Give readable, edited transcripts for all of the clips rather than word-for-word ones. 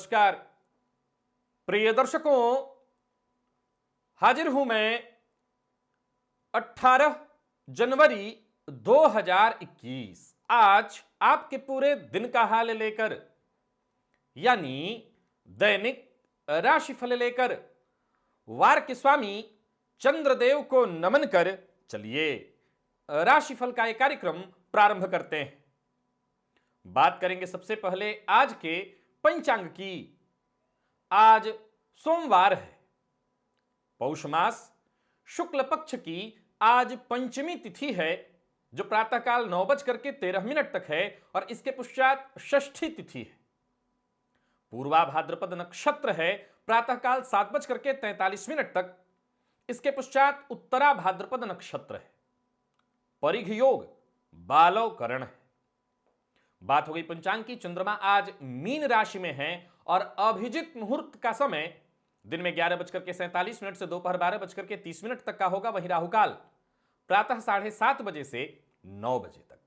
नमस्कार प्रिय दर्शकों, हाजिर हूं मैं 18 जनवरी 2021 आज आपके पूरे दिन का हाल लेकर, यानी दैनिक राशिफल लेकर वार के स्वामी चंद्रदेव को नमन कर चलिए राशिफल का एक कार्यक्रम प्रारंभ करते हैं। बात करेंगे सबसे पहले आज के पंचांग की। आज सोमवार है, पौष मास शुक्ल पक्ष की आज पंचमी तिथि है जो प्रातःकाल 9:13 तक है और इसके पश्चात षष्ठी तिथि है। पूर्वा भाद्रपद नक्षत्र है प्रातःकाल 7:43 तक, इसके पश्चात उत्तरा भाद्रपद नक्षत्र है। परिघ योग बालव करण है। बात हो गई पंचांग की। चंद्रमा आज मीन राशि में है और अभिजित मुहूर्त का समय दिन में 11:47 से दोपहर 12:30 तक का होगा। वहीं राहुकाल प्रातः 7:30 बजे से 9 बजे तक।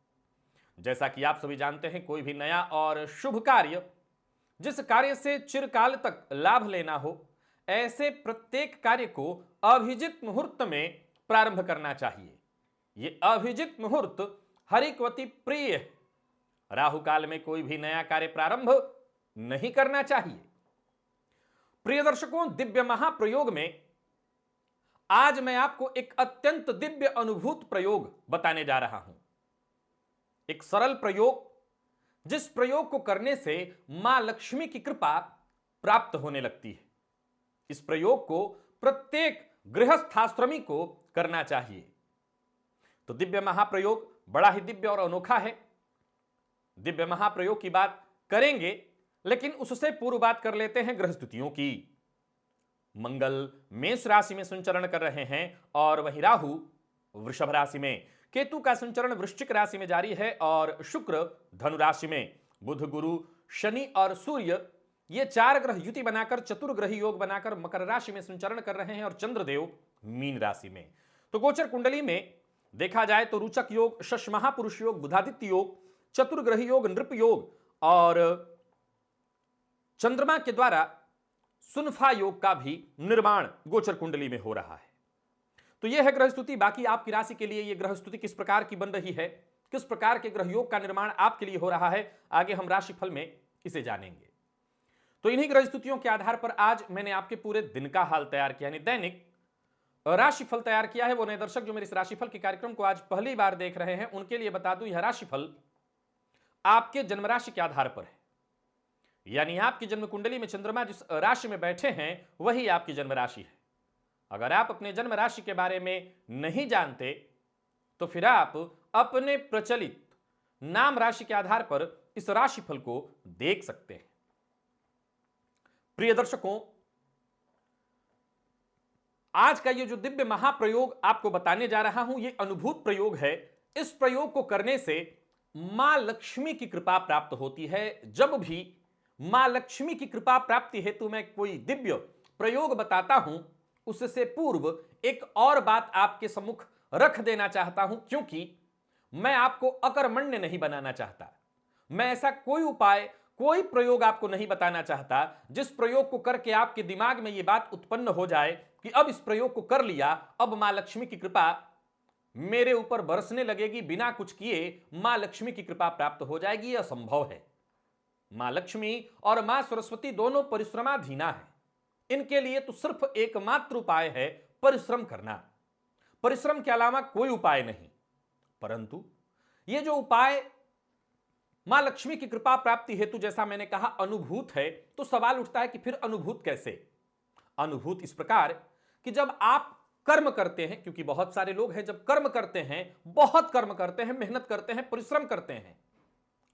जैसा कि आप सभी जानते हैं, कोई भी नया और शुभ कार्य, जिस कार्य से चिरकाल तक लाभ लेना हो, ऐसे प्रत्येक कार्य को अभिजित मुहूर्त में प्रारंभ करना चाहिए। ये अभिजित मुहूर्त हरिकवती प्रिय है। राहु काल में कोई भी नया कार्य प्रारंभ नहीं करना चाहिए। प्रिय दर्शकों, दिव्य महाप्रयोग में आज मैं आपको एक अत्यंत दिव्य अनुभूत प्रयोग बताने जा रहा हूं। एक सरल प्रयोग, जिस प्रयोग को करने से मां लक्ष्मी की कृपा प्राप्त होने लगती है। इस प्रयोग को प्रत्येक गृहस्थाश्रमी को करना चाहिए। तो दिव्य महाप्रयोग बड़ा ही दिव्य और अनोखा है। दिव्य महाप्रयोग की बात करेंगे, लेकिन उससे पूर्व बात कर लेते हैं ग्रह स्थितियों की। मंगल मेष राशि में संचरण कर रहे हैं और वहीं राहु वृषभ राशि में, केतु का संचरण वृश्चिक राशि में जारी है और शुक्र धनु राशि में, बुध गुरु शनि और सूर्य ये चार ग्रह युति बनाकर चतुर्ग्रही योग बनाकर मकर राशि में संचरण कर रहे हैं और चंद्रदेव मीन राशि में। तो गोचर कुंडली में देखा जाए तो रुचक योग, शश महापुरुष योग, बुधादित्य योग, चतुर्ग्रही योग, नृप योग और चंद्रमा के द्वारा सुनफा योग का भी निर्माण गोचर कुंडली में हो रहा है। तो यह है ग्रह स्तुति। बाकी आपकी राशि के लिए यह ग्रह स्तुति किस प्रकार की बन रही है, किस प्रकार के ग्रह योग का निर्माण आपके लिए हो रहा है, आगे हम राशिफल में इसे जानेंगे। तो इन्हीं ग्रह स्तुतियों के आधार पर आज मैंने आपके पूरे दिन का हाल तैयार किया, यानी दैनिक राशिफल तैयार किया है। वो नए दर्शक जो मेरे इस राशिफल के कार्यक्रम को आज पहली बार देख रहे हैं, उनके लिए बता दूं, यह राशिफल आपके जन्म राशि के आधार पर है। यानी आपकी जन्म कुंडली में चंद्रमा जिस राशि में बैठे हैं वही आपकी जन्म राशि है। अगर आप अपने जन्म राशि के बारे में नहीं जानते तो फिर आप अपने प्रचलित नाम राशि के आधार पर इस राशिफल को देख सकते हैं। प्रिय दर्शकों, आज का ये जो दिव्य महाप्रयोग आपको बताने जा रहा हूं, ये अनुभूत प्रयोग है। इस प्रयोग को करने से मां लक्ष्मी की कृपा प्राप्त होती है। जब भी मां लक्ष्मी की कृपा प्राप्ति हेतु मैं कोई दिव्य प्रयोग बताता हूं, उससे पूर्व एक और बात आपके सम्मुख रख देना चाहता हूं, क्योंकि मैं आपको अकर्मण्य नहीं बनाना चाहता। मैं ऐसा कोई उपाय, कोई प्रयोग आपको नहीं बताना चाहता जिस प्रयोग को करके आपके दिमाग में यह बात उत्पन्न हो जाए कि अब इस प्रयोग को कर लिया, अब मां लक्ष्मी की कृपा मेरे ऊपर बरसने लगेगी, बिना कुछ किए मां लक्ष्मी की कृपा प्राप्त हो जाएगी। यह असंभव है। मां लक्ष्मी और मां सरस्वती दोनों परिश्रमाधीना है। इनके लिए तो सिर्फ एकमात्र उपाय है परिश्रम करना। परिश्रम के अलावा कोई उपाय नहीं। परंतु यह जो उपाय मां लक्ष्मी की कृपा प्राप्ति हेतु, जैसा मैंने कहा, अनुभूत है, तो सवाल उठता है कि फिर अनुभूत कैसे? अनुभूत इस प्रकार कि जब आप कर्म करते हैं, क्योंकि बहुत सारे लोग हैं जब कर्म करते हैं, बहुत कर्म करते हैं, मेहनत करते हैं, परिश्रम करते हैं,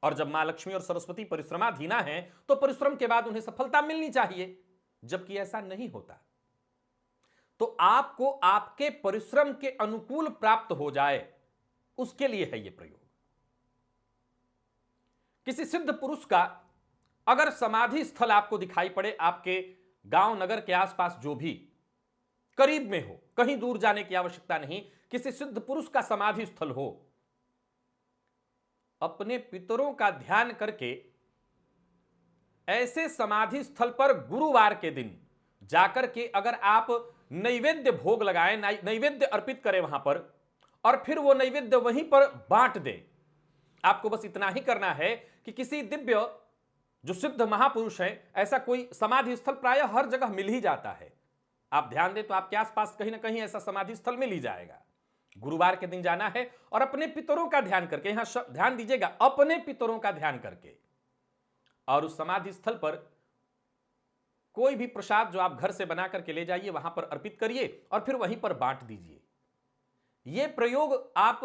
और जब मां लक्ष्मी और सरस्वती परिश्रमाधीना है तो परिश्रम के बाद उन्हें सफलता मिलनी चाहिए, जबकि ऐसा नहीं होता। तो आपको आपके परिश्रम के अनुकूल प्राप्त हो जाए, उसके लिए है यह प्रयोग। किसी सिद्ध पुरुष का अगर समाधि स्थल आपको दिखाई पड़े, आपके गांव नगर के आसपास जो भी करीब में हो, कहीं दूर जाने की आवश्यकता नहीं, किसी सिद्ध पुरुष का समाधि स्थल हो, अपने पितरों का ध्यान करके ऐसे समाधि स्थल पर गुरुवार के दिन जाकर के अगर आप नैवेद्य भोग लगाएं, नैवेद्य अर्पित करें वहां पर, और फिर वो नैवेद्य वहीं पर बांट दें। आपको बस इतना ही करना है कि किसी दिव्य जो सिद्ध महापुरुष हैं, ऐसा कोई समाधि स्थल प्रायः हर जगह मिल ही जाता है। आप ध्यान दें तो आपके आसपास कहीं ना कहीं ऐसा समाधि स्थल मिल ही जाएगा। गुरुवार के दिन जाना है और अपने पितरों का ध्यान करके, यहां ध्यान दीजिएगा, अपने पितरों का ध्यान करके, और उस समाधि स्थल पर कोई भी प्रसाद जो आप घर से बना करके ले जाइए वहां पर अर्पित करिए और फिर वहीं पर बांट दीजिए। यह प्रयोग आप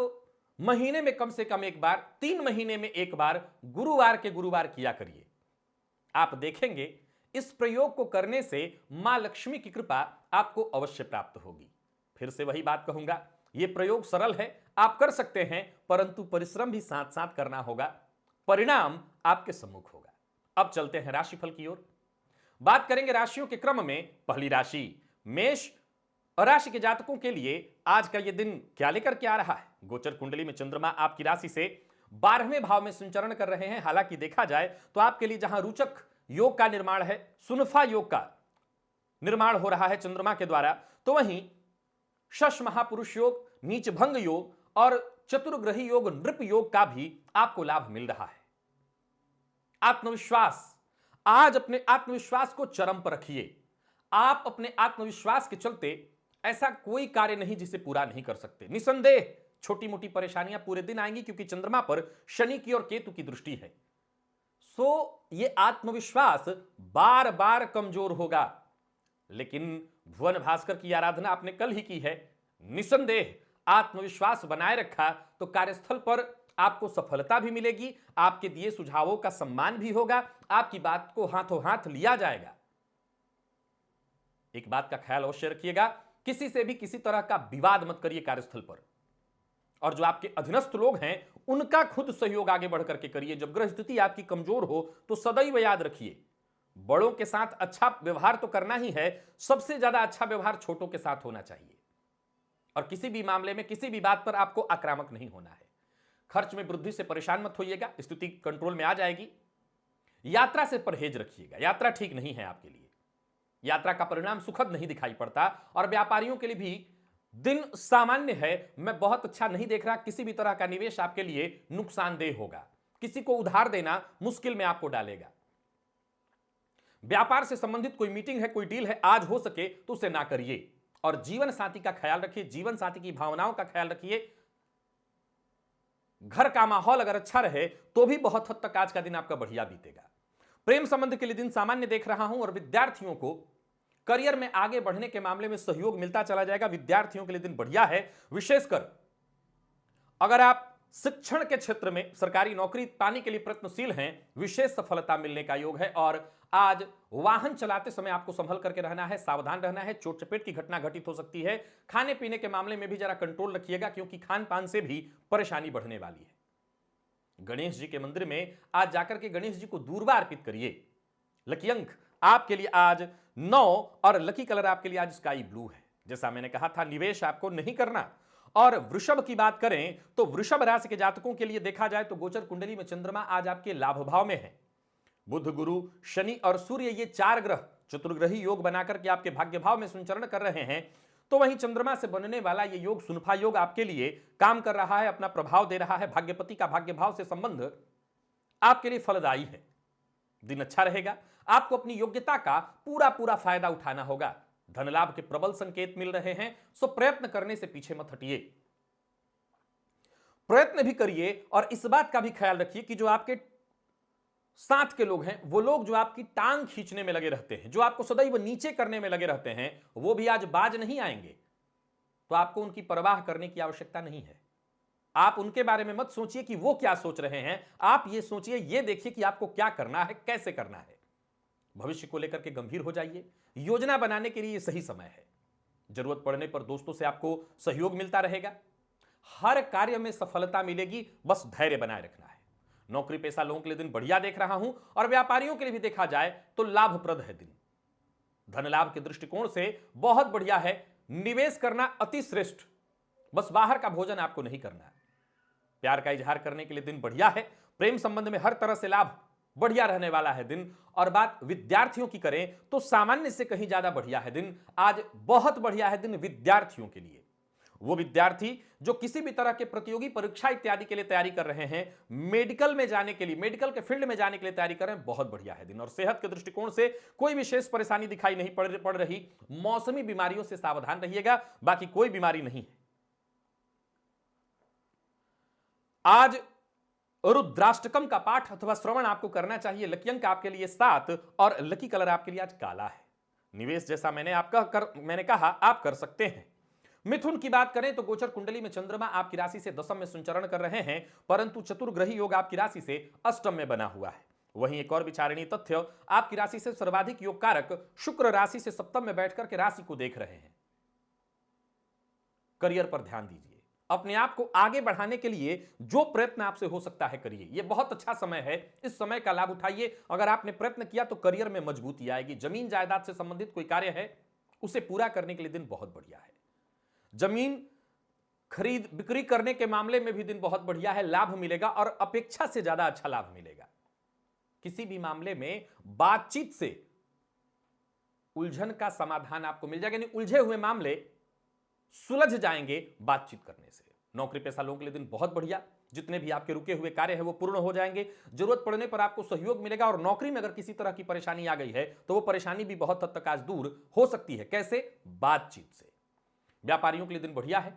महीने में कम से कम एक बार, 3 महीने में एक बार, गुरुवार के गुरुवार किया करिए। आप देखेंगे इस प्रयोग को करने से मां लक्ष्मी की कृपा आपको अवश्य प्राप्त होगी। फिर से वही बात कहूंगा, यह प्रयोग सरल है, आप कर सकते हैं, परंतु परिश्रम भी साथ साथ करना होगा। परिणाम आपके सम्मुख होगा। अब चलते हैं राशिफल की ओर। बात करेंगे राशियों के क्रम में। पहली राशि मेष राशि के जातकों के लिए आज का यह दिन क्या लेकर के आ रहा है। गोचर कुंडली में चंद्रमा आपकी राशि से 12वें भाव में संचरण कर रहे हैं। हालांकि देखा जाए तो आपके लिए जहां रोचक योग का निर्माण है, सुनफा योग का निर्माण हो रहा है चंद्रमा के द्वारा, तो वहीं शश महापुरुष योग, नीच भंग योग और चतुर्ग्रही योग, नृप योग का भी आपको लाभ मिल रहा है। आत्मविश्वास, आज अपने आत्मविश्वास को चरम पर रखिए। आप अपने आत्मविश्वास के चलते ऐसा कोई कार्य नहीं जिसे पूरा नहीं कर सकते। निसंदेह छोटी मोटी परेशानियां पूरे दिन आएंगी, क्योंकि चंद्रमा पर शनि की और केतु की दृष्टि है। सो ये आत्मविश्वास बार बार कमजोर होगा। लेकिन भुवन भास्कर की आराधना आपने कल ही की है। निसंदेह आत्मविश्वास बनाए रखा तो कार्यस्थल पर आपको सफलता भी मिलेगी, आपके दिए सुझावों का सम्मान भी होगा, आपकी बात को हाथों हाथ लिया जाएगा। एक बात का ख्याल अवश्य रखिएगा, किसी से भी किसी तरह का विवाद मत करिए कार्यस्थल पर, और जो आपके अधीनस्थ लोग हैं उनका खुद सहयोग आगे बढ़ करके करिए। जब ग्रह स्थिति आपकी कमजोर हो तो सदैव याद रखिए, बड़ों के साथ अच्छा व्यवहार तो करना ही है, सबसे ज्यादा अच्छा व्यवहार छोटों के साथ होना चाहिए। और किसी भी मामले में, किसी भी बात पर आपको आक्रामक नहीं होना है। खर्च में वृद्धि से परेशान मत होइएगा, स्थिति कंट्रोल में आ जाएगी। यात्रा से परहेज रखिएगा, यात्रा ठीक नहीं है आपके लिए। यात्रा का परिणाम सुखद नहीं दिखाई पड़ता, और व्यापारियों के लिए भी दिन सामान्य है। मैं बहुत अच्छा नहीं देख रहा, किसी भी तरह का निवेश आपके लिए नुकसानदेह होगा। किसी को उधार देना मुश्किल में आपको डालेगा। व्यापार से संबंधित कोई मीटिंग है, कोई डील है, आज हो सके तो उसे ना करिए। और जीवन साथी का ख्याल रखिए, जीवन साथी की भावनाओं का ख्याल रखिए। घर का माहौल अगर अच्छा रहे तो भी बहुत हद तक आज का दिन आपका बढ़िया बीतेगा। प्रेम संबंध के लिए दिन सामान्य देख रहा हूं, और विद्यार्थियों को करियर में आगे बढ़ने के मामले में सहयोग मिलता चला जाएगा। विद्यार्थियों के लिए दिन बढ़िया है। विशेषकर अगर आप शिक्षण के क्षेत्र में सरकारी नौकरी पाने के लिए प्रयत्नशील हैं, विशेष सफलता मिलने का योग है। और आज वाहन चलाते समय आपको संभल करके रहना है, सावधान रहना है, चोट चपेट की घटना घटित हो सकती है। खाने पीने के मामले में भी जरा कंट्रोल रखिएगा, क्योंकि खान पान से भी परेशानी बढ़ने वाली है। गणेश जी के मंदिर में आज जाकर के गणेश जी को दूर्वा अर्पित करिए। लकी अंक आपके लिए आज 9 और लकी कलर आपके लिए आज स्काई ब्लू है। जैसा मैंने कहा था, निवेश आपको नहीं करना। और वृषभ की बात करें तो वृषभ राशि के जातकों के लिए देखा जाए तो गोचर कुंडली में चंद्रमा आज आपके लाभ भाव में है। बुध, गुरु, शनि और सूर्य, ये 4 ग्रह चतुर्ग्रही योग बनाकर के आपके भाग्य भाव में संचरण कर रहे हैं। तो वहीं चंद्रमा से बनने वाला ये योग, सुनफा योग, आपके लिए काम कर रहा है, अपना प्रभाव दे रहा है। भाग्यपति का भाग्य भाव से संबंध आपके लिए फलदायी है। दिन अच्छा रहेगा। आपको अपनी योग्यता का पूरा फायदा उठाना होगा। धन लाभ के प्रबल संकेत मिल रहे हैं, सो प्रयत्न करने से पीछे मत हटिए। प्रयत्न भी करिए, और इस बात का भी ख्याल रखिए कि जो आपके साथ के लोग हैं, वो लोग जो आपकी टांग खींचने में लगे रहते हैं, जो आपको सदैव नीचे करने में लगे रहते हैं, वो भी आज बाज नहीं आएंगे। तो आपको उनकी परवाह करने की आवश्यकता नहीं है। आप उनके बारे में मत सोचिए कि वो क्या सोच रहे हैं, आप ये सोचिए, ये देखिए कि आपको क्या करना है, कैसे करना है। भविष्य को लेकर के गंभीर हो जाइए। योजना बनाने के लिए ये सही समय है। जरूरत पड़ने पर दोस्तों से आपको सहयोग मिलता रहेगा। हर कार्य में सफलता मिलेगी, बस धैर्य बनाए रखना है। नौकरी पेशा लोगों के लिए दिन बढ़िया देख रहा हूं, और व्यापारियों के लिए भी देखा जाए तो लाभप्रद है दिन। धन लाभ के दृष्टिकोण से बहुत बढ़िया है। निवेश करना अति श्रेष्ठ, बस बाहर का भोजन आपको नहीं करना है। प्यार का इजहार करने के लिए दिन बढ़िया है। प्रेम संबंध में हर तरह से लाभ बढ़िया रहने वाला है दिन। और बात विद्यार्थियों की करें तो सामान्य से कहीं ज्यादा बढ़िया है दिन। आज बहुत बढ़िया है दिन विद्यार्थियों के लिए। वो विद्यार्थी जो किसी भी तरह के प्रतियोगी परीक्षा इत्यादि के लिए तैयारी कर रहे हैं, मेडिकल में जाने के लिए, मेडिकल के फील्ड में जाने के लिए तैयारी कर रहे हैं, बहुत बढ़िया है दिन। और सेहत के दृष्टिकोण से कोई विशेष परेशानी दिखाई नहीं पड़ रही। मौसमी बीमारियों से सावधान रहिएगा, बाकी कोई बीमारी नहीं है। आज रुद्राष्टकम का पाठ अथवा श्रवण आपको करना चाहिए। लकी अंक आपके लिए 7 और लकी कलर आपके लिए आज काला है। निवेश जैसा मैंने कहा आप कर सकते हैं। मिथुन की बात करें तो गोचर कुंडली में चंद्रमा आपकी राशि से दशम में संचरण कर रहे हैं, परंतु चतुर्ग्रही योग आपकी राशि से अष्टम में बना हुआ है। वहीं एक और विचारणीय तथ्य, आपकी राशि से सर्वाधिक योग कारक शुक्र राशि से सप्तम में बैठकर के राशि को देख रहे हैं। करियर पर ध्यान दीजिए, अपने आप को आगे बढ़ाने के लिए जो प्रयत्न आपसे हो सकता है करिए। यह बहुत अच्छा समय है, इस समय का लाभ उठाइए। अगर आपने प्रयत्न किया तो करियर में मजबूती आएगी। जमीन जायदाद से संबंधित कोई कार्य है उसे पूरा करने के लिए दिन बहुत बढ़िया है। जमीन खरीद बिक्री करने के मामले में भी दिन बहुत बढ़िया है, लाभ मिलेगा और अपेक्षा से ज्यादा अच्छा लाभ मिलेगा। किसी भी मामले में बातचीत से उलझन का समाधान आपको मिल जाएगा, यानी उलझे हुए मामले सुलझ जाएंगे बातचीत करने से। नौकरी पेशा लोगों के लिए दिन बहुत बढ़िया, जितने भी आपके रुके हुए कार्य हैं वो पूर्ण हो जाएंगे। जरूरत पड़ने पर आपको सहयोग मिलेगा। और नौकरी में अगर किसी तरह की परेशानी आ गई है तो वो परेशानी भी बहुत हद तक आज दूर हो सकती है। कैसे? बातचीत से। व्यापारियों के लिए दिन बढ़िया है,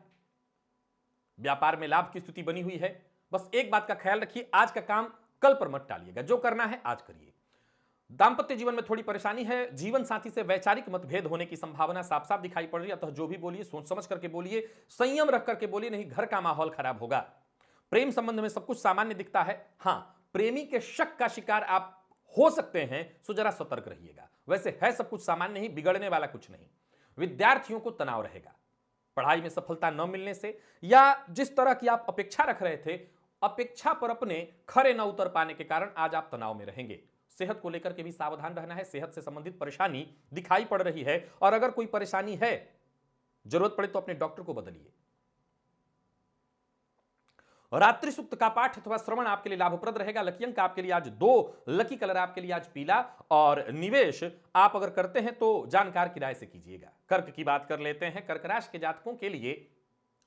व्यापार में लाभ की स्थिति बनी हुई है। बस एक बात का ख्याल रखिए, आज का काम कल पर मत टालिएगा, जो करना है आज करिए। दांपत्य जीवन में थोड़ी परेशानी है, जीवन साथी से वैचारिक मतभेद होने की संभावना साफ साफ दिखाई पड़ रही है। अतः जो भी बोलिए सोच समझ करके बोलिए, संयम रख करके बोलिए, नहीं घर का माहौल खराब होगा। प्रेम संबंध में सब कुछ सामान्य दिखता है। हां, प्रेमी के शक का शिकार आप हो सकते हैं, सो जरा सतर्क रहिएगा। वैसे है सब कुछ सामान्य ही, बिगड़ने वाला कुछ नहीं। विद्यार्थियों को तनाव रहेगा पढ़ाई में सफलता न मिलने से, या जिस तरह की आप अपेक्षा रख रहे थे, अपेक्षा पर अपने खरे न उतर पाने के कारण आज आप तनाव में रहेंगे। सेहत को लेकर के भी सावधान रहना है। सेहत से संबंधित परेशानी दिखाई पड़ रही है, और अगर कोई परेशानी है, जरूरत पड़े तो अपने डॉक्टर को बदलिए। रात्रि सूक्त का पाठ अथवा श्रवण आपके लिए लाभप्रद रहेगा। लकी अंक आपके लिए आज 2, लकी कलर आपके लिए आज पीला, और निवेश आप अगर करते हैं तो जानकार की राय से कीजिएगा। कर्क की बात कर लेते हैं। कर्क राशि के जातकों के लिए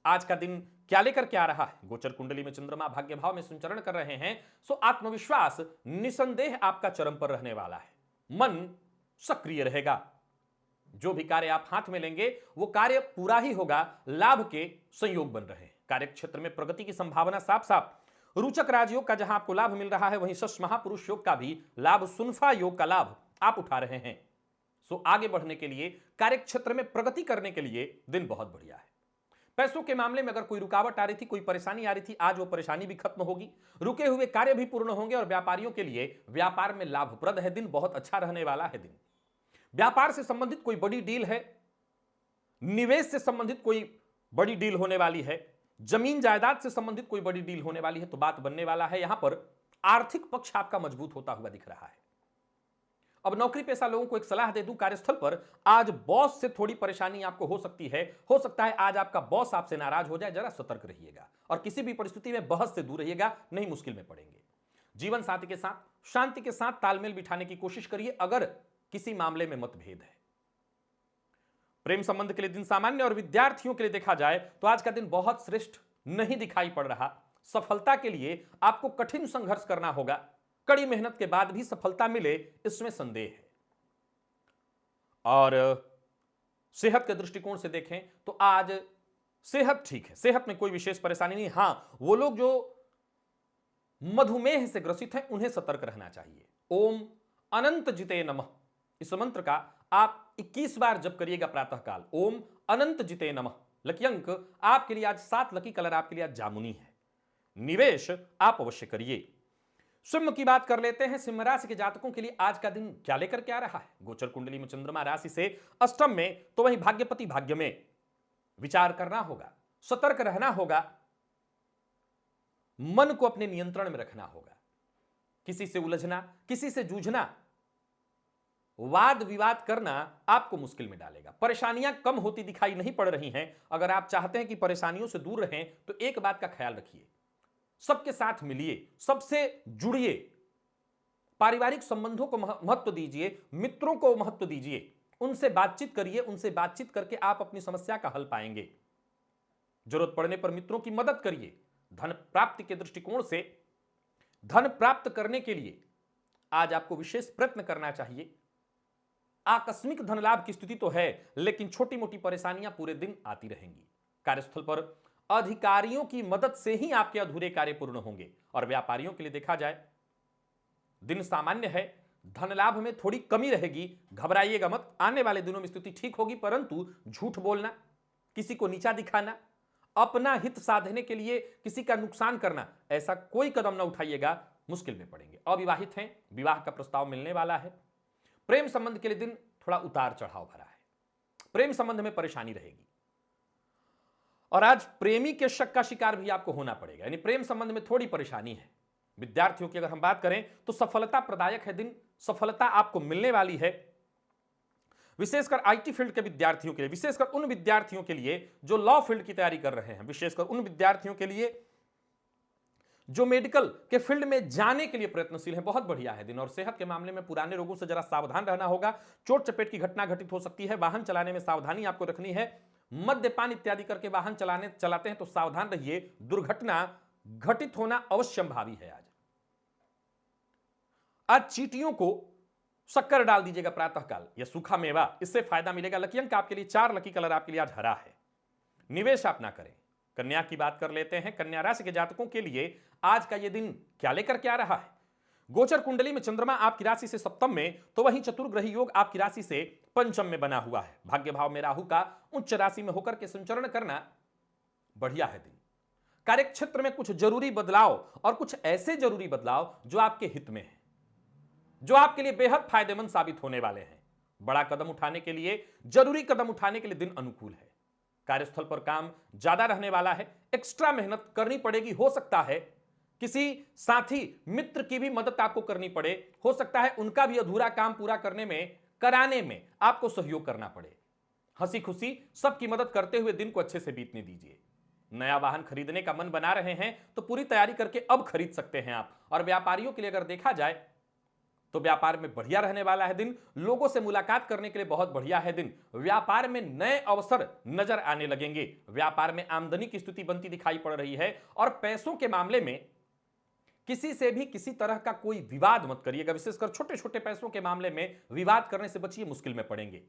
आज का दिन क्या लेकर के आ रहा है? गोचर कुंडली में चंद्रमा भाग्य भाव में संचरण कर रहे हैं, सो आत्मविश्वास निसंदेह आपका चरम पर रहने वाला है। मन सक्रिय रहेगा। जो भी कार्य आप हाथ में लेंगे वो कार्य पूरा ही होगा। लाभ के संयोग बन रहे हैं। कार्य क्षेत्र में प्रगति की संभावना साफ साफ। रोचक राजयोग का जहां आपको लाभ मिल रहा है, वहीं षष्ठ महापुरुष योग का भी लाभ, सुनफा योग का लाभ आप उठा रहे हैं। सो आगे बढ़ने के लिए, कार्य क्षेत्र में प्रगति करने के लिए दिन बहुत बढ़िया है। पैसों के मामले में अगर कोई रुकावट आ रही थी, कोई परेशानी आ रही थी, आज वो परेशानी भी खत्म होगी। रुके हुए कार्य भी पूर्ण होंगे। और व्यापारियों के लिए व्यापार में लाभप्रद है दिन, बहुत अच्छा रहने वाला है दिन। व्यापार से संबंधित कोई बड़ी डील है, निवेश से संबंधित कोई बड़ी डील होने वाली है, जमीन जायदाद से संबंधित कोई बड़ी डील होने वाली है, तो बात बनने वाला है। यहां पर आर्थिक पक्ष आपका मजबूत होता हुआ दिख रहा है। अब नौकरी पेशा लोगों को एक सलाह दे दूं, कार्यस्थल पर आज बॉस से थोड़ी परेशानी आपको हो सकती है। हो सकता है आज आपका बॉस आपसे नाराज हो जाए, जरा सतर्क रहिएगा। और किसी भी परिस्थिति में बहस से दूर रहिएगा, नहीं मुश्किल में पड़ेंगे। जीवन साथी के साथ शांति के साथ तालमेल बिठाने की कोशिश करिए, अगर किसी मामले में मतभेद है। प्रेम संबंध के लिए दिन सामान्य, और विद्यार्थियों के लिए देखा जाए तो आज का दिन बहुत श्रेष्ठ नहीं दिखाई पड़ रहा। सफलता के लिए आपको कठिन संघर्ष करना होगा। कड़ी मेहनत के बाद भी सफलता मिले, इसमें संदेह है। और सेहत के दृष्टिकोण से देखें तो आज सेहत ठीक है, सेहत में कोई विशेष परेशानी नहीं। हां, वो लोग जो मधुमेह से ग्रसित हैं उन्हें सतर्क रहना चाहिए। ओम अनंत जिते नमः, इस मंत्र का आप 21 बार जप करिएगा प्रातःकाल। ओम अनंत जिते नमः। लकी अंक आपके लिए आज 7, लकी कलर आपके लिए आज जामुनी है। निवेश आप अवश्य करिए। सिंह की बात कर लेते हैं। सिंह राशि के जातकों के लिए आज का दिन क्या लेकर के आ रहा है? गोचर कुंडली में चंद्रमा राशि से अष्टम में, तो वहीं भाग्यपति भाग्य में। विचार करना होगा, सतर्क रहना होगा, मन को अपने नियंत्रण में रखना होगा। किसी से उलझना, किसी से जूझना, वाद विवाद करना आपको मुश्किल में डालेगा। परेशानियां कम होती दिखाई नहीं पड़ रही हैं। अगर आप चाहते हैं कि परेशानियों से दूर रहें तो एक बात का ख्याल रखिए, सबके साथ मिलिए, सबसे जुड़िए। पारिवारिक संबंधों को महत्व दीजिए, मित्रों को महत्व दीजिए, उनसे बातचीत करिए, उनसे बातचीत करके आप अपनी समस्या का हल पाएंगे। जरूरत पड़ने पर मित्रों की मदद करिए। धन प्राप्ति के दृष्टिकोण से धन प्राप्त करने के लिए आज आपको विशेष प्रयत्न करना चाहिए। आकस्मिक धन लाभ की स्थिति तो है, लेकिन छोटी मोटी परेशानियां पूरे दिन आती रहेंगी। कार्यस्थल पर अधिकारियों की मदद से ही आपके अधूरे कार्य पूर्ण होंगे। और व्यापारियों के लिए देखा जाए, दिन सामान्य है, धन लाभ में थोड़ी कमी रहेगी, घबराइएगा मत। आने वाले दिनों में स्थिति ठीक होगी, परंतु झूठ बोलना, किसी को नीचा दिखाना, अपना हित साधने के लिए किसी का नुकसान करना, ऐसा कोई कदम ना उठाइएगा, मुश्किल में पड़ेंगे। अविवाहित हैं, विवाह का प्रस्ताव मिलने वाला है। प्रेम संबंध के लिए दिन थोड़ा उतार चढ़ाव भरा है, प्रेम संबंध में परेशानी रहेगी। और आज प्रेमी के शक का शिकार भी आपको होना पड़ेगा, यानी प्रेम संबंध में थोड़ी परेशानी है। विद्यार्थियों की अगर हम बात करें तो सफलता प्रदायक है दिन, सफलता आपको मिलने वाली है। विशेषकर आईटी फील्ड के विद्यार्थियों के लिए, विशेषकर उन विद्यार्थियों के लिए जो लॉ फील्ड की तैयारी कर रहे हैं, विशेषकर उन विद्यार्थियों के लिए जो मेडिकल के फील्ड में जाने के लिए प्रयत्नशील है, बहुत बढ़िया है दिन। और सेहत के मामले में पुराने रोगों से जरा सावधान रहना होगा। चोट चपेट की घटना घटित हो सकती है, वाहन चलाने में सावधानी आपको रखनी है। मद्यपान इत्यादि करके वाहन चलाते हैं तो सावधान रहिए, दुर्घटना घटित होना अवश्य संभावी है। आज चींटियों को शक्कर डाल दीजिएगा प्रातःकाल या सूखा मेवा, इससे फायदा मिलेगा। लकी अंक आपके लिए 4, लकी कलर आपके लिए आज हरा है। निवेश आप ना करें। कन्या की बात कर लेते हैं। कन्या राशि के जातकों के लिए आज का यह दिन क्या लेकर के आ रहा है? गोचर कुंडली में चंद्रमा आपकी राशि से सप्तम में, तो वहीं चतुर्ग्रही योग आपकी राशि से पंचम में बना हुआ है। भाग्य भाव में राहु का उच्च राशि में होकर के संचरण करना बढ़िया है दिन। कार्यक्षेत्र में कुछ जरूरी बदलाव और कुछ ऐसे जरूरी बदलाव जो आपके हित में है, जो आपके लिए बेहद फायदेमंद साबित होने वाले हैं। बड़ा कदम उठाने के लिए, जरूरी कदम उठाने के लिए दिन अनुकूल है। कार्यस्थल पर काम ज्यादा रहने वाला है, एक्स्ट्रा मेहनत करनी पड़ेगी। हो सकता है किसी साथी मित्र की भी मदद आपको करनी पड़े, हो सकता है उनका भी अधूरा काम पूरा कराने में आपको सहयोग करना पड़े। हंसी खुशी सबकी मदद करते हुए दिन को अच्छे से बीतने दीजिए। नया वाहन खरीदने का मन बना रहे हैं तो पूरी तैयारी करके अब खरीद सकते हैं आप। और व्यापारियों के लिए अगर देखा जाए तो व्यापार में बढ़िया रहने वाला है दिन। लोगों से मुलाकात करने के लिए बहुत बढ़िया है दिन। व्यापार में नए अवसर नजर आने लगेंगे। व्यापार में आमदनी की स्थिति बनती दिखाई पड़ रही है। और पैसों के मामले में किसी से भी किसी तरह का कोई विवाद मत करिएगा। विशेषकर छोटे छोटे पैसों के मामले में विवाद करने से बचिए, मुश्किल में पड़ेंगे।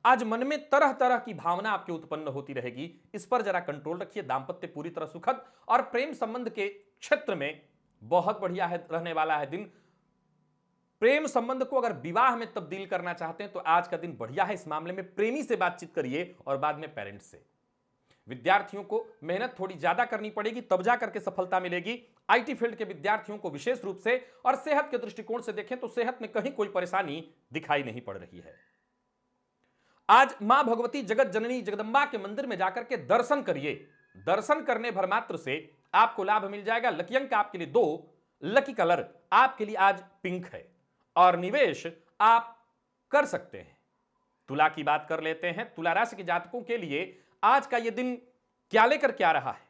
आज मन में तरह तरह की भावना आपके उत्पन्न होती रहेगी, इस पर जरा कंट्रोल रखिए। दाम्पत्य पूरी तरह सुखद और प्रेम संबंध के क्षेत्र में बहुत बढ़िया है रहने वाला है दिन। प्रेम संबंध को अगर विवाह में तब्दील करना चाहते हैं तो आज का दिन बढ़िया है। इस मामले में प्रेमी से बातचीत करिए और बाद में पेरेंट्स से। विद्यार्थियों को मेहनत थोड़ी ज्यादा करनी पड़ेगी, तब जा करके सफलता मिलेगी। आईटी फील्ड के विद्यार्थियों को विशेष रूप से, और सेहत के दृष्टिकोण से देखें तो सेहत में कहीं कोई परेशानी दिखाई नहीं पड़ रही है। आज मां भगवती जगत जननी जगदंबा के मंदिर में जाकर के दर्शन करिए। दर्शन करने भर मात्र से आपको लाभ मिल जाएगा। लकी अंक आपके लिए 2, लकी कलर आपके लिए आज पिंक है। और निवेश आप कर सकते हैं। तुला की बात कर लेते हैं। तुला राशि के जातकों के लिए आज का यह दिन क्या लेकर के आ रहा है?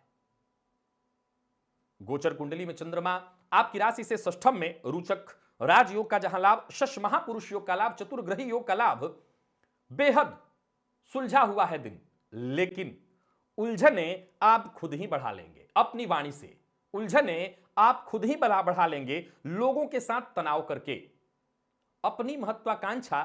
गोचर कुंडली में चंद्रमा आपकी राशि से षष्ठम में, रुचक राजयोग का जहां लाभ, शश महापुरुष योग का लाभ, चतुर्ग्रही योग का लाभ, बेहद सुलझा हुआ है दिन। लेकिन उलझने आप खुद ही बढ़ा लेंगे अपनी वाणी से। उलझने आप खुद ही बढ़ा लेंगे लोगों के साथ तनाव करके। अपनी महत्वाकांक्षा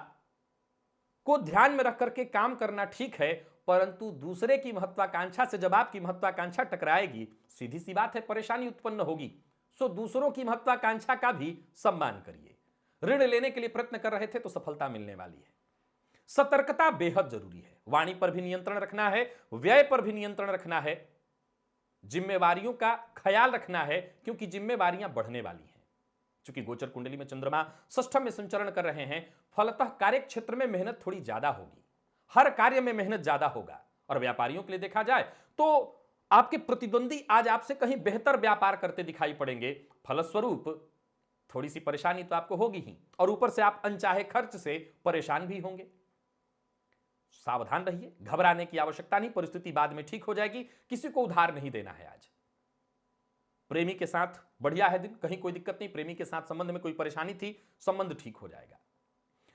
को ध्यान में रख करके काम करना ठीक है, परंतु दूसरे की महत्वाकांक्षा से जब आपकी महत्वाकांक्षा टकराएगी, सीधी सी बात है, परेशानी उत्पन्न होगी। सो दूसरों की महत्वाकांक्षा का भी सम्मान करिए। ऋण लेने के लिए प्रयत्न कर रहे थे तो सफलता मिलने वाली है। सतर्कता बेहद जरूरी है। वाणी पर भी नियंत्रण रखना है, व्यय पर भी नियंत्रण रखना है, जिम्मेवारियों का ख्याल रखना है, क्योंकि जिम्मेवारियां बढ़ने वाली हैं। चूंकि गोचर कुंडली में चंद्रमा षष्ठम में संचरण कर रहे हैं, फलतः कार्य क्षेत्र में मेहनत थोड़ी ज्यादा होगी। हर कार्य में मेहनत ज्यादा होगा। और व्यापारियों के लिए देखा जाए तो आपके प्रतिद्वंदी आज आपसे कहीं बेहतर व्यापार करते दिखाई पड़ेंगे। फलस्वरूप थोड़ी सी परेशानी तो आपको होगी ही, और ऊपर से आप अनचाहे खर्च से परेशान भी होंगे। सावधान रहिए, घबराने की आवश्यकता नहीं, परिस्थिति बाद में ठीक हो जाएगी। किसी को उधार नहीं देना है आज। प्रेमी के साथ बढ़िया है दिन, कहीं कोई दिक्कत नहीं, प्रेमी के साथ संबंध में कोई परेशानी थी, संबंध ठीक हो जाएगा।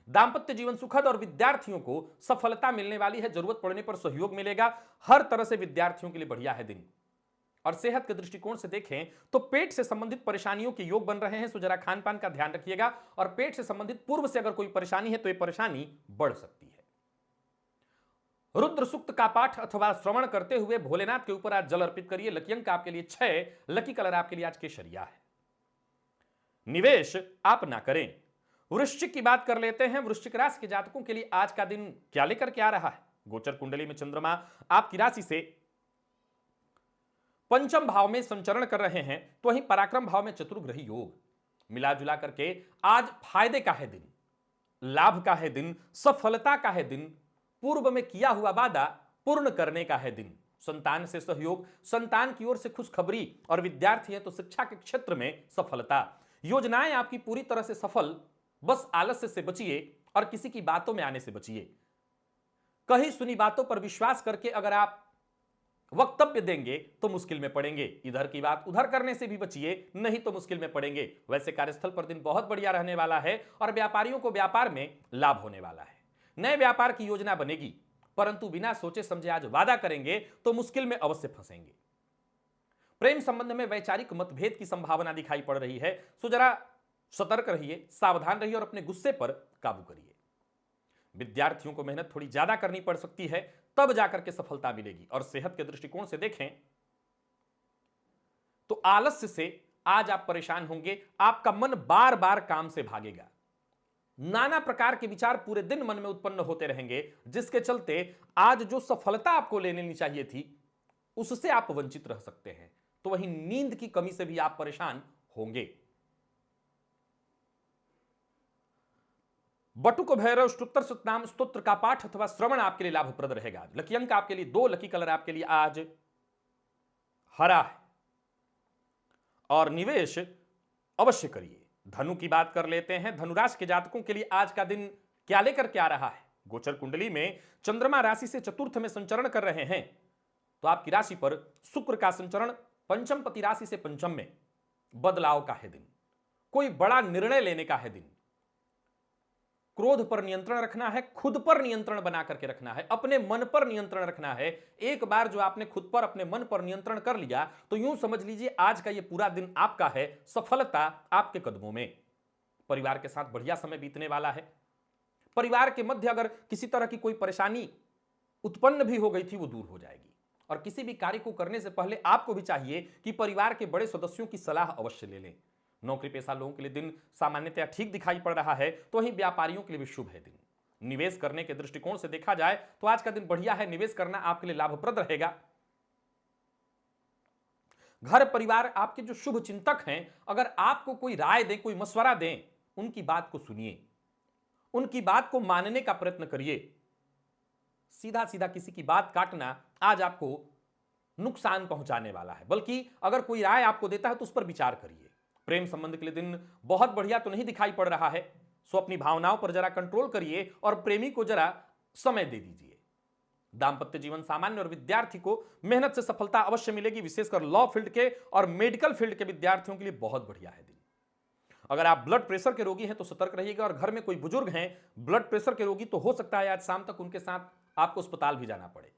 दांपत्य जीवन सुखद और विद्यार्थियों को सफलता मिलने वाली है, जरूरत पड़ने पर सहयोग मिलेगा, हर तरह से विद्यार्थियों के लिए बढ़िया है दिन। और सेहत के दृष्टिकोण से देखें तो पेट से संबंधित परेशानियों के योग बन रहे हैं, सो जरा खान पान का ध्यान रखिएगा। और पेट से संबंधित पूर्व से अगर कोई परेशानी है तो यह परेशानी बढ़ सकती है। रुद्र सूक्त का पाठ अथवा श्रवण करते हुए भोलेनाथ के ऊपर आज जल अर्पित करिए। लकी अंक आपके लिए 6, लकी कलर आपके लिए आज केसरिया है। निवेश आप ना करें। वृश्चिक की बात कर लेते हैं। वृश्चिक राशि के जातकों के लिए आज का दिन क्या लेकर के आ रहा है? गोचर कुंडली में चंद्रमा आपकी राशि से पंचम भाव में संचरण कर रहे हैं, तो वहीं पराक्रम भाव में चतुर्ग्रही योग। मिला जुला करके आज फायदे का है दिन, लाभ का है दिन, सफलता का है दिन, पूर्व में किया हुआ वादा पूर्ण करने का है दिन, संतान से सहयोग, संतान की ओर से खुशखबरी, और विद्यार्थी है तो शिक्षा के क्षेत्र में सफलता। योजनाएं आपकी पूरी तरह से सफल, बस आलस्य से बचिए और किसी की बातों में आने से बचिए। कहीं सुनी बातों पर विश्वास करके अगर आप वक्तव्य देंगे तो मुश्किल में पड़ेंगे। इधर की बात उधर करने से भी बचिए, नहीं तो मुश्किल में पड़ेंगे। वैसे कार्यस्थल पर दिन बहुत बढ़िया रहने वाला है और व्यापारियों को व्यापार में लाभ होने वाला है। नए व्यापार की योजना बनेगी, परंतु बिना सोचे समझे आज वादा करेंगे तो मुश्किल में अवश्य फंसेंगे। प्रेम संबंध में वैचारिक मतभेद की संभावना दिखाई पड़ रही है, सो जरा सतर्क रहिए, सावधान रहिए और अपने गुस्से पर काबू करिए। विद्यार्थियों को मेहनत थोड़ी ज्यादा करनी पड़ सकती है, तब जाकर के सफलता मिलेगी। और सेहत के दृष्टिकोण से देखें तो आलस्य से आज आप परेशान होंगे, आपका मन बार बार काम से भागेगा, नाना प्रकार के विचार पूरे दिन मन में उत्पन्न होते रहेंगे, जिसके चलते आज जो सफलता आपको लेनी चाहिए थी उससे आप वंचित रह सकते हैं। तो वहीं नींद की कमी से भी आप परेशान होंगे। बटुक भैरव स्तोत्र सतनाम स्तोत्र का पाठ अथवा श्रवण आपके लिए लाभप्रद रहेगा। लकी अंक आपके लिए 2, लकी कलर आपके लिए आज हरा है। और निवेश अवश्य करिए। धनु की बात कर लेते हैं। धनुराशि के जातकों के लिए आज का दिन क्या लेकर के आ रहा है? गोचर कुंडली में चंद्रमा राशि से चतुर्थ में संचरण कर रहे हैं, तो आपकी राशि पर शुक्र का संचरण पंचम पति राशि से पंचम में, बदलाव का है दिन, कोई बड़ा निर्णय लेने का है दिन। क्रोध पर नियंत्रण रखना है, खुद पर नियंत्रण बना करके रखना है, अपने मन पर नियंत्रण रखना है। एक बार जो आपने खुद पर अपने मन पर नियंत्रण कर लिया तो यूं समझ लीजिए आज का ये पूरा दिन आपका है, सफलता आपके कदमों में। परिवार के साथ बढ़िया समय बीतने वाला है। परिवार के मध्य अगर किसी तरह की कोई परेशानी उत्पन्न भी हो गई थी वो दूर हो जाएगी। और किसी भी कार्य को करने से पहले आपको भी चाहिए कि परिवार के बड़े सदस्यों की सलाह अवश्य ले लें। नौकरी पेशा लोगों के लिए दिन सामान्यतया ठीक दिखाई पड़ रहा है, तो वहीं व्यापारियों के लिए भी शुभ है दिन। निवेश करने के दृष्टिकोण से देखा जाए तो आज का दिन बढ़िया है, निवेश करना आपके लिए लाभप्रद रहेगा। घर परिवार आपके जो शुभ चिंतक हैं, अगर आपको कोई राय दें, कोई मशवरा दें, उनकी बात को सुनिए, उनकी बात को मानने का प्रयत्न करिए। सीधा सीधा किसी की बात काटना आज आपको नुकसान पहुंचाने वाला है, बल्कि अगर कोई राय आपको देता है तो उस पर विचार करिए। प्रेम संबंध के लिए दिन बहुत बढ़िया तो नहीं दिखाई पड़ रहा है, सो अपनी भावनाओं पर जरा कंट्रोल करिए और प्रेमी को जरा समय दे दीजिए। दांपत्य जीवन सामान्य और विद्यार्थी को मेहनत से सफलता अवश्य मिलेगी। विशेषकर लॉ फील्ड के और मेडिकल फील्ड के विद्यार्थियों के लिए बहुत बढ़िया है दिन। अगर आप ब्लड प्रेशर के रोगी हैं तो सतर्क रहिएगा, और घर में कोई बुजुर्ग हैं ब्लड प्रेशर के रोगी तो हो सकता है आज शाम तक उनके साथ आपको अस्पताल भी जाना पड़े।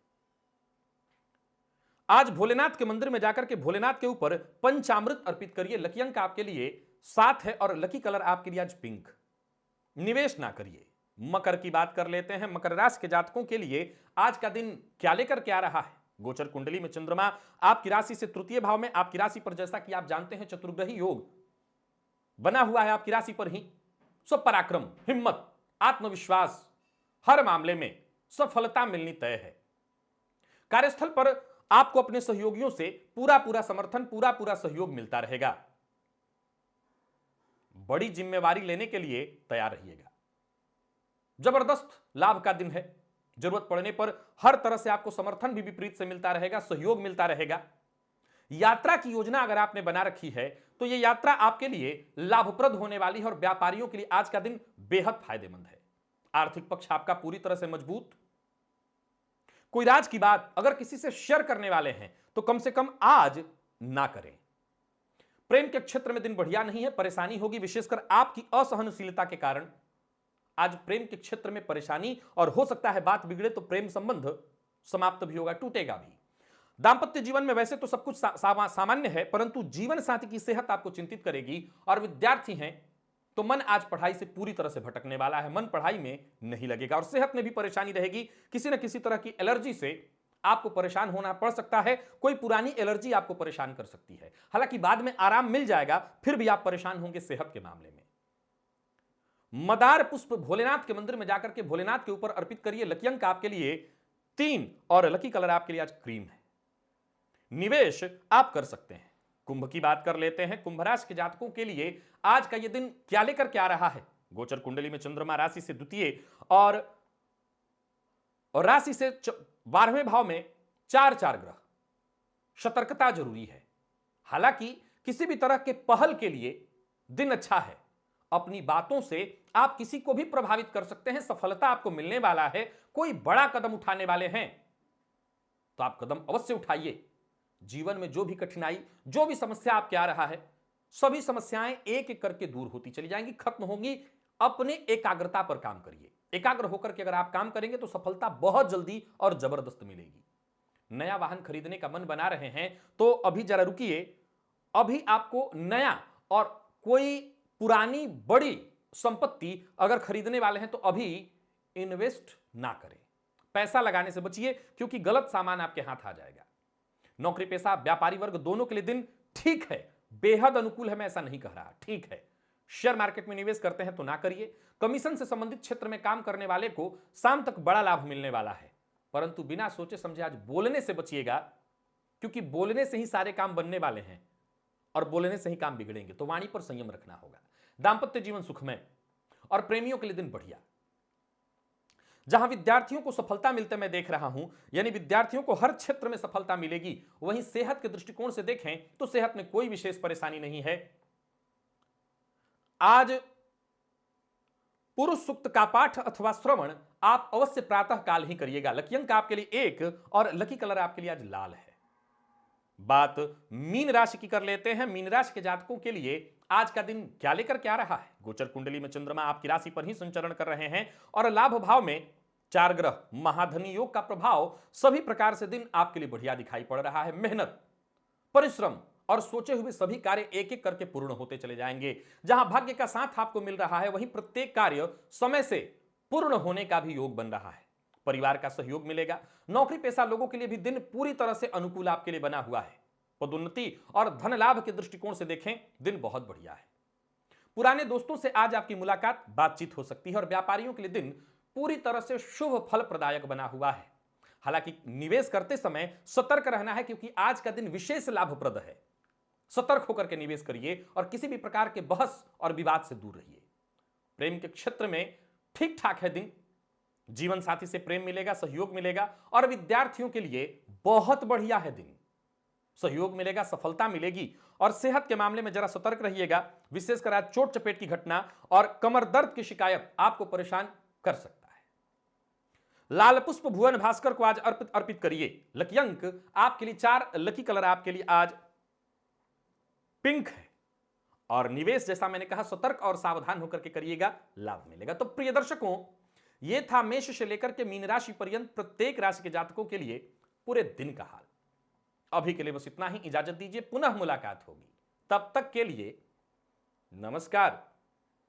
आज भोलेनाथ के मंदिर में जाकर के भोलेनाथ के ऊपर पंचामृत अर्पित करिए। लकी अंक आपके लिए 7 है और लकी कलर आपके लिए आज पिंक। निवेश ना करिए। मकर की बात कर लेते हैं। मकर राशि के जातकों के लिए आज का दिन क्या लेकर के आ रहा है? गोचर कुंडली में चंद्रमा आपकी राशि से तृतीय भाव में, आपकी राशि पर जैसा कि आप जानते हैं चतुर्ग्रही योग बना हुआ है आपकी राशि पर ही। सो पराक्रम, हिम्मत, आत्मविश्वास, हर मामले में सफलता मिलनी तय है। कार्यस्थल पर आपको अपने सहयोगियों से पूरा समर्थन, पूरा सहयोग मिलता रहेगा। बड़ी जिम्मेवारी लेने के लिए तैयार रहिएगा। जबरदस्त लाभ का दिन है। जरूरत पड़ने पर हर तरह से आपको समर्थन भी विपरीत से मिलता रहेगा, सहयोग मिलता रहेगा। यात्रा की योजना अगर आपने बना रखी है तो यह यात्रा आपके लिए लाभप्रद होने वाली है, और व्यापारियों के लिए आज का दिन बेहद फायदेमंद है। आर्थिक पक्ष आपका पूरी तरह से मजबूत। कोई राज की बात अगर किसी से शेयर करने वाले हैं तो कम से कम आज ना करें। प्रेम के क्षेत्र में दिन बढ़िया नहीं है, परेशानी होगी, विशेषकर आपकी असहनशीलता के कारण आज प्रेम के क्षेत्र में परेशानी, और हो सकता है बात बिगड़े तो प्रेम संबंध समाप्त भी होगा, टूटेगा भी। दांपत्य जीवन में वैसे तो सब कुछ सामान्य है, परंतु जीवन साथी की सेहत आपको चिंतित करेगी। और विद्यार्थी हैं तो मन आज पढ़ाई से पूरी तरह से भटकने वाला है, मन पढ़ाई में नहीं लगेगा और सेहत में भी परेशानी रहेगी। किसी न किसी तरह की एलर्जी से आपको परेशान होना पड़ सकता है, कोई पुरानी एलर्जी आपको परेशान कर सकती है। हालांकि बाद में आराम मिल जाएगा, फिर भी आप परेशान होंगे सेहत के मामले में। मदार पुष्प भोलेनाथ के मंदिर में जाकर के भोलेनाथ के ऊपर अर्पित करिए। लकी अंक आपके लिए 3 और लकी कलर आपके लिए आज क्रीम है। निवेश आप कर सकते हैं। कुंभ की बात कर लेते हैं। कुंभ राशि के जातकों के लिए आज का यह दिन क्या लेकर के आ रहा है? गोचर कुंडली में चंद्रमा राशि से द्वितीय और राशि से 12वें भाव में 4 ग्रह। सतर्कता जरूरी है। हालांकि किसी भी तरह के पहल के लिए दिन अच्छा है। अपनी बातों से आप किसी को भी प्रभावित कर सकते हैं, सफलता आपको मिलने वाला है। कोई बड़ा कदम उठाने वाले हैं तो आप कदम अवश्य उठाइए। जीवन में जो भी कठिनाई, जो भी समस्या आपके आ रहा है, सभी समस्याएं एक एक करके दूर होती चली जाएंगी, खत्म होंगी। अपने एकाग्रता पर काम करिए। एकाग्र होकर के अगर आप काम करेंगे तो सफलता बहुत जल्दी और जबरदस्त मिलेगी। नया वाहन खरीदने का मन बना रहे हैं तो अभी जरा रुकिए। अभी आपको नया और कोई पुरानी बड़ी संपत्ति अगर खरीदने वाले हैं तो अभी इन्वेस्ट ना करें, पैसा लगाने से बचिए, क्योंकि गलत सामान आपके हाथ आ जाएगा। नौकरी पेशा व्यापारी वर्ग दोनों के लिए दिन ठीक है, बेहद अनुकूल है, मैं ऐसा नहीं कह रहा, ठीक है। शेयर मार्केट में निवेश करते हैं तो ना करिए। कमीशन से संबंधित क्षेत्र में काम करने वाले को शाम तक बड़ा लाभ मिलने वाला है, परंतु बिना सोचे समझे आज बोलने से बचिएगा, क्योंकि बोलने से ही सारे काम बनने वाले हैं और बोलने से ही काम बिगड़ेंगे, तो वाणी पर संयम रखना होगा। दांपत्य जीवन सुखमय और प्रेमियों के लिए दिन बढ़िया। जहां विद्यार्थियों को सफलता मिलते मैं देख रहा हूं, यानी विद्यार्थियों को हर क्षेत्र में सफलता मिलेगी, वहीं सेहत के दृष्टिकोण से देखें तो सेहत में कोई विशेष परेशानी नहीं है। आज पुरुष सूक्त का पाठ अथवा श्रवण आप अवश्य प्रातः काल ही करिएगा। लकी अंक आपके लिए 1 और लकी कलर आपके लिए आज लाल है। बात मीन राशि की कर लेते हैं। मीन राशि के जातकों के लिए आज का दिन क्या लेकर के आ रहा है? गोचर कुंडली में चंद्रमा आपकी राशि पर ही संचरण कर रहे हैं और लाभ भाव में 4 ग्रह। महाधनी योग का प्रभाव सभी प्रकार से दिन आपके लिए बढ़िया दिखाई पड़ रहा है। मेहनत, परिश्रम और सोचे हुए सभी कार्य एक एक करके पूर्ण होते चले जाएंगे। जहां भाग्य का साथ आपको मिल रहा है, वहीं प्रत्येक कार्य समय से पूर्ण होने का भी योग बन रहा है। परिवार का सहयोग मिलेगा। नौकरी पेशा लोगों के लिए भी दिन पूरी तरह से अनुकूल आपके लिए बना हुआ है। पदोन्नति और धन लाभ के दृष्टिकोण से देखें, दिन बहुत बढ़िया है। पुराने दोस्तों से आज आपकी मुलाकात, बातचीत हो सकती है और व्यापारियों के लिए दिन पूरी तरह से शुभ फल प्रदायक बना हुआ है। हालांकि निवेश करते समय सतर्क रहना है, क्योंकि आज का दिन विशेष लाभप्रद है। सतर्क होकर के निवेश करिए और किसी भी प्रकार के बहस और विवाद से दूर रहिए। प्रेम के क्षेत्र में ठीक ठाक है दिन। जीवन साथी से प्रेम मिलेगा, सहयोग मिलेगा और विद्यार्थियों के लिए बहुत बढ़िया है दिन। सहयोग मिलेगा, सफलता मिलेगी और सेहत के मामले में जरा सतर्क रहिएगा। विशेषकर आज चोट चपेट की घटना और कमर दर्द की शिकायत आपको परेशान कर सकता है। लाल पुष्प भुवन भास्कर को आज अर्पित करिए। लकी अंक आपके लिए 4, लकी कलर आपके लिए आज पिंक है और निवेश जैसा मैंने कहा सतर्क और सावधान होकर के करिएगा, लाभ मिलेगा। तो प्रिय दर्शकों, यह था मेष से लेकर के मीन राशि पर्यंत प्रत्येक राशि के जातकों के लिए पूरे दिन का हाल। अभी के लिए बस इतना ही, इजाजत दीजिए, पुनः मुलाकात होगी। तब तक के लिए नमस्कार।